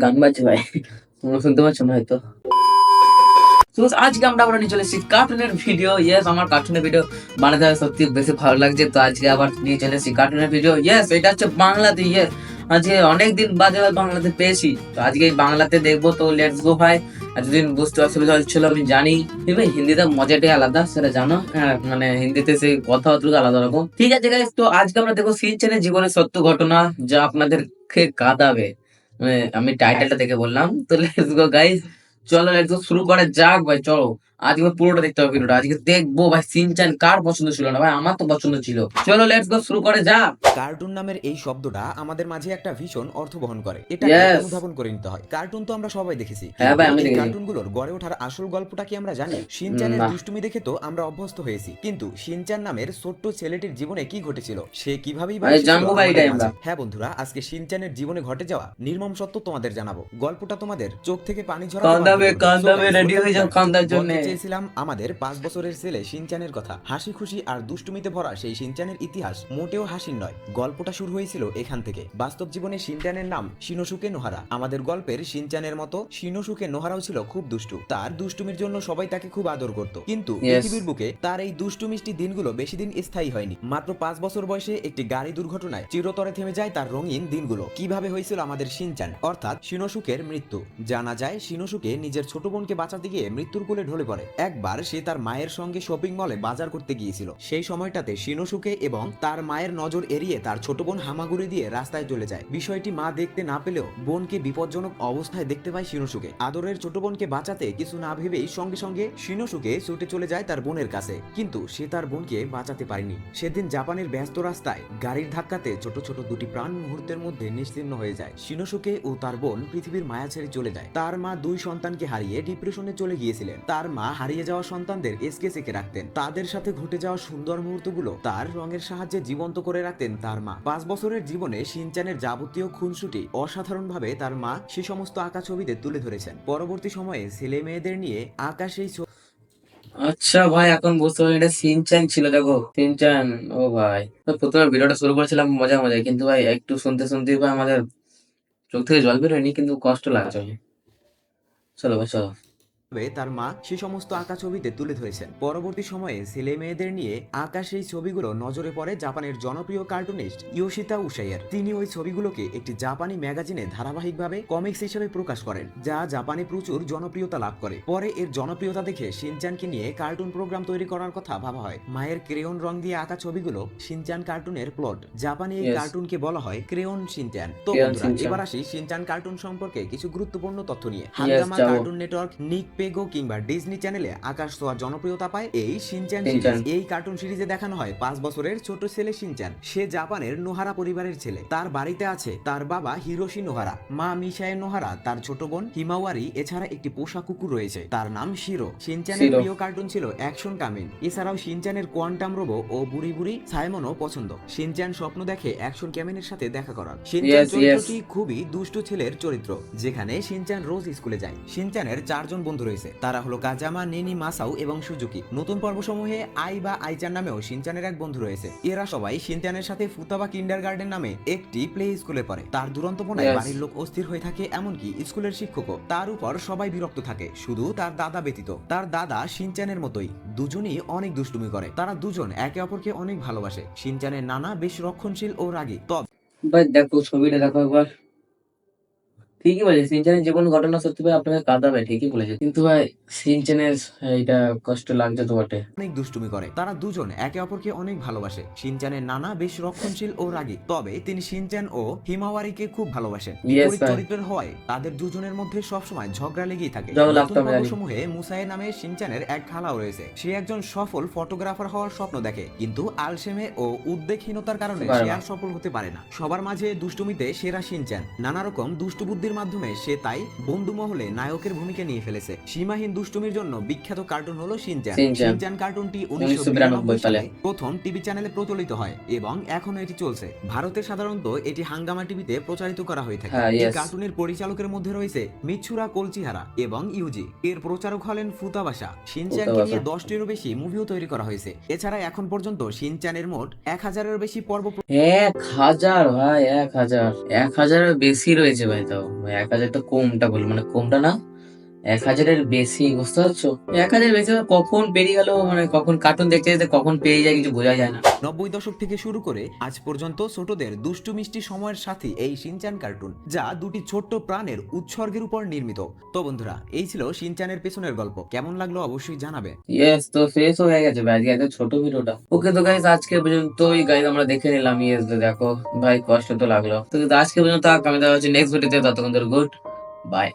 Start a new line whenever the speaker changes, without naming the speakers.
গান বাজছে ভাই, তোমরা শুনতে পাচ্ছ না হয়তো। তো আজকে আমরা আবার নিয়ে চলে এসেছি কার্টুনের ভিডিও। ইয়েস, আমার কার্টুনের ভিডিও বানাতে সত্যি বেশি ভালো লাগছে, তো আজকে আবার নিয়ে চলে এসেছি কার্টুনের ভিডিও। ইয়েস, এটা হচ্ছে বাংলাতে। ইয়েস, আজকে অনেকদিন বাদে বাংলাতে পেয়েছি, তো আজকে বাংলাতে দেখবো। তো লেটস গো ভাই। এতদিন বুঝতে অসুবিধা হচ্ছিল আমি জানি, কিন্তু হিন্দিতে মজাটাই আলাদা, সেটা জানো। হ্যাঁ, মানে হিন্দিতে সেই কথাবার্তা আলাদা রকম। ঠিক আছে গাইস, তো আজকে আমরা দেখবো শিনচ্যানের জীবনের সত্য ঘটনা, যা আপনাদেরকে কাঁদাবে। মানে আমি টাইটেলটা দেখে বললাম। তো লেটস গো গাইস, চলো একদম শুরু করে যাক ভাই। চলো আজকে পুরোটা দেখতে হবে ভিডিওটা। আজকে দেখবো ভাই শিনচ্যান কার পছন্দ ছিল না ভাই, আমার তো পছন্দ ছিল। চলো লেটস গো, শুরু করে যাক।
কার্টুন নামের এই শব্দটা আমাদের মাঝে একটা ভীষণ অর্থ বহন করে। এটা
ইয়েস,
অনুধাবন করে নিতে হয়। কার্টুন তো আমরা সবাই দেখেছি,
হ্যাঁ ভাই,
কিন্তু
আমি
এই
দেখেছি।
কার্টুনগুলোর গড়ে ওঠার আসল গল্পটা কি আমরা জানি? শিনচ্যানের
না,
দুষ্টুমি দেখে তো আমরা অভ্যস্ত হয়েছি, কিন্তু শিনচ্যান নামের ছোট্ট ছেলেটির জীবনে কি ঘটেছিল, সে কিভাবেই বা
ভাই
এসেছিল
জানবো ভাই,
আমাদের
এটাই
মাঝে?
আমরা।
হ্যাঁ বন্ধুরা, আজকে শিনচ্যানের জীবনে ঘটে যাওয়া নির্মম সত্য তোমাদের জানাবো। গল্পটা তোমাদের চোখ থেকে পানি ঝরাতে বাধ্য
কান্দাবে
করবে। So
কান্দাবে,
guys,
রেডি হয়ে যাও কান্দার জন্য।
বলতে চেয়েছিলাম আমাদের 5 বছরের ছেলে শিনচ্যানের কথা। হাসি খুশি আর দুষ্টুমিতে ভরা সেই শিনচ্যানের ইতিহাস মোটেও হাসির নয়। গল্পটা শুরু হয়েছিল এখান থেকে। বাস্তব জীবনে শিনচ্যানের নাম শিনোসুকে নোহারা। আমাদের গল্পের শিনচ্যানের মতো শিনোসুকে নোহারাও ছিল খুব দুষ্টু। তার দুষ্টুমির জন্য সবাই তাকে খুব আদর করত, কিন্তু
ইয়েস,
পৃথিবীর বুকে তার এই দুষ্টু মিষ্টি দিনগুলো বেশি দিন স্থায়ী হয়নি। মাত্র 5 বছর বয়সে একটি গাড়ি দুর্ঘটনায় চিরতরে থেমে যায় তার রঙিন দিনগুলো। কিভাবে হয়েছিল আমাদের শিনচ্যান অর্থাৎ শিনোসুকের মৃত্যু? জানা যায় শিনোসুকে নিজের ছোট বোনকে বাঁচাতে গিয়ে মৃত্যুর কোলে ঢলে পড়ে। একবার সে তার মায়ের সঙ্গে শপিং মলে বাজার করতে গিয়েছিল। সেই সময়টাতে শিনোসুকে এবং তার মায়ের নজর এড়িয়ে তার ছোট বোন হামাগুড়ি দিয়ে রাস্তায় চলে যায়। বিষয়টি মা দেখতে না পেলেও বোনকে বিপজ্জনক অবস্থায় দেখতে পায় শিনোসুকে। আদরের ছোট বোনকে বাঁচাতে কিছু না ভেবেই সঙ্গে সঙ্গে শিনোসুকে ছুটে চলে যায় তার বোনের কাছে, কিন্তু সে তার বোনকে বাঁচাতে পারেনি। সেদিন জাপানের ব্যস্ত রাস্তায় গাড়ির ধাক্কাতে ছোট ছোট দুটি প্রাণ মুহূর্তের মধ্যে নিশ্চিহ্ন হয়ে যায়। শিনোসুকে ও তার বোন পৃথিবীর মায়া ছেড়ে চলে যায়। তার মা 2 সন্তানকে হারিয়ে ডিপ্রেশনে চলে গিয়েছিলেন। তার মা হারিয়ে যাওয়া সন্তানদের স্কেচে রাখতেন। তাদের সাথে ঘটে যাওয়া সুন্দর মুহূর্তগুলো তার রঙের সাহায্যে জীবন্ত করে রাখতেন তার মা। 5 বছরের জীবনে শিনচ্যানের যাবতীয় খুনসুটি অসাধারণভাবে তার মা সে সমস্ত আঁকা ছবিতে তুলে ধরেছেন। পরবর্তী সময়ে ছেলে মেয়েদের নিয়ে আঁকা সেই
আচ্ছা ভাই, এখন বুঝতে পারছি এটা শিনচ্যান ছিল। দেখো শিনচ্যান, ও ভাই, তো প্রথমে ভিডিওটা শুরু করেছিলাম মজা মজায়, কিন্তু ভাই একটু শুনতে শুনতে ভাই আমাদের চোখ থেকে জল বেরোয়নি, কিন্তু কষ্ট লাগছে ভাই। চলো ভাই চলো।
তার মা সে সমস্ত আঁকা ছবিতে তুলে ধরেছেন। পরবর্তী সময়ে ছেলে মেয়েদের নিয়ে আঁকা সেই ছবিগুলো নজরে পড়ে জাপানের জনপ্রিয় কার্টুনিস্ট ইয়োশিতা উসাইয়ের। তিনি ওই ছবিগুলোকে একটি জাপানি ম্যাগাজিনে ধারাবাহিকভাবে কমিক্স হিসেবে প্রকাশ করেন, যা জাপানে প্রচুর জনপ্রিয়তা লাভ করে। পরে এর জনপ্রিয়তা দেখে শিনচ্যানকে নিয়ে কার্টুন প্রোগ্রাম তৈরি করার কথা ভাবা হয়। মায়ের ক্রেয়ন রং দিয়ে আঁকা ছবিগুলো শিনচ্যান কার্টুনের প্লট। জাপানে এই
ইয়েস,
কার্টুনকে বলা হয় ক্রেয়ন শিনচ্যান। তো
ক্রেয়ন
বন্ধুরা,
শিনচ্যান।
এবার আসি শিনচ্যান কার্টুন সম্পর্কে কিছু গুরুত্বপূর্ণ তথ্য নিয়ে।
ইয়েস,
হাঙ্গামা
যাবো।
কার্টুন নেটওয়ার্ক, নিক পেগো কিংবা ডিজনি চ্যানেলে আকাশ ছোঁয়া জনপ্রিয়তা পায় এই শিনচ্যান
শিনচ্যান।
সিরিজ। এই কার্টুন সিরিজে দেখানো হয় 5 বছরের ছোট ছেলে শিনচ্যান। সে জাপানের নোহারা পরিবারের ছেলে। তার বাড়িতে আছে তার বাবা হিরোশি নোহারা, মা মিসায়ে নোহারা, তার ছোট বোন হিমাওয়ারি, এছাড়া একটি পোষা কুকুর রয়েছে, তার নাম শিরো। শিনচ্যানের
শিরো।
প্রিয় কার্টুন ছিল অ্যাকশন কামিন। এছাড়াও শিনচ্যানের কোয়ান্টাম রোবো ও বুড়ি বুড়ি সাইমনও পছন্দ। শিনচ্যান স্বপ্ন দেখে অ্যাকশন ক্যামিনের সাথে দেখা করার। Shinchan
yes, yes.
চরিত্রটি খুবই দুষ্টু ছেলের চরিত্র, যেখানে শিনচ্যান রোজ স্কুলে যায়। শিনচ্যানের 4 জন বন্ধু রয়েছে, তারা হলো কাজামা, নেনি, মাসাও এবং সুজুকি। নতুন পর্বসমূহে আই বা আইচান নামেও শিনচ্যানের এক বন্ধু রয়েছে। এরা সবাই শিনচ্যানের সাথে ফুতাবা কিন্ডারগার্টেন নামে একটি প্লে স্কুলে পড়ে। তার দুরন্তপনায়
ইয়েস।
বাড়ির লোক অস্থির হয়ে থাকে, এমনকি স্কুলের শিক্ষকও। তার উপর সবাই বিরক্ত থাকে, শুধু তার দাদা ব্যতীত। তার দাদা শিনচ্যানের মতোই দুজনই অনেক দুষ্টুমি করে। তারা দুজন একে অপরকে অনেক ভালোবাসে। শিনচ্যানের নানা বেশ রক্ষণশীল ও রাগী। তবে
ভাই দেখো ছবিটা দেখো একবার। ঠিকই বলেছে, সিনচ্যানের জীবন ঘটনা সত্যি ভাই আপনাকে কাঁদাবে, ঠিকই বলেছে, কিন্তু ভাই সিনচ্যানের এইটা কষ্ট লাগছে তো বটে।
অনেক দুষ্টুমি করে। তারা দুজন একে অপরকে অনেক ভালোবাসে। শিনচ্যানের নানা বেশ রক্ষণশীল ও রাগী, তবে তিনি শিনচ্যান ও হিমাওয়ারিকে খুব ভালোবাসেন।
ইয়েস
বিপরীত
ভাই,
চরিত্রের হওয়ায় তাদের দুজনের মধ্যে সবসময় ঝগড়া লেগেই থাকে।
যাও
নতুন
লাগতো আমি জানি।
পর্বসমূহে মুসায়ে নামে শিনচ্যানের এক খালাও রয়েছে। সে একজন সফল ফটোগ্রাফার হওয়ার স্বপ্ন দেখে, কিন্তু আলসেমে ও উদ্বেগহীনতার কারণে
পারে
সে
না।
আর সফল হতে পারে না। সবার মাঝে দুষ্টুমিতে সেরা শিনচ্যান। নানা রকম দুষ্টু বুদ্ধির মাধ্যমে সে তাই বন্ধু মহলে নায়কের ভূমিকা নিয়ে ফেলেছে। সীমাহীন দুষ্টুমির জন্য বিখ্যাত কার্টুন হলো শিনচ্যান।
সিনচ্যান
শিনচ্যান কার্টুনটি
1992
1992 সালে
সালে।
প্রথম টিভি চ্যানেলে প্রচলিত হয় এবং এখনো এটি চলছে। ভারতে সাধারণত এটি হাঙ্গামা টিভিতে প্রচারিত করা হয়ে থাকে।
হ্যাঁ,
এই
ইয়েস।
কার্টুনের পরিচালকের মধ্যে রয়েছে মিৎসুরা কোলচিহারা এবং ইউজি। এর প্রচারক হলেন ফুতাবাসা। শিনচ্যানকে নিয়ে 10টিরও বেশি মুভিও তৈরি করা হয়েছে। এছাড়া এখন পর্যন্ত শিনচ্যানের মোট 1000-এরও বেশি পর্ব
1000 ভাই, 1000 1000-এর বেশি রয়েছে ভাই। তাও 1000 তো কমটা বল, মানে কমটা না, 1000-এর বেশি, বুঝতে পারছো? 1000 বেশি মানে কখন পেরিয়ে গেল, মানে কখন কার্টুন দেখতে যেতে কখন পেরিয়ে যায় কিছু বোঝা যায় না।
90 দশক থেকে শুরু করে আজ পর্যন্ত ছোটদের দুষ্টু মিষ্টি সময়ের সাথী এই শিনচ্যান কার্টুন, যা দুটি ছোট্ট প্রাণের উৎসর্গের উপর নির্মিত। তো বন্ধুরা, এই ছিল শিনচ্যানের পেছনের গল্প। কেমন লাগলো অবশ্যই জানাবে।
ইয়েস, তো শেষ হয়ে গেছে ভাই আজকে এত ছোট ভিডিওটা। ওকে তো গাইস আজকে পর্যন্তই গাইস আমরা দেখে নিলাম। ইয়েস, দেখো ভাই কষ্ট তো লাগলো। তো আজকে পর্যন্ত, আমি দেখা হচ্ছে নেক্সট ভিডিওতে, ততক্ষণ গুড বাই।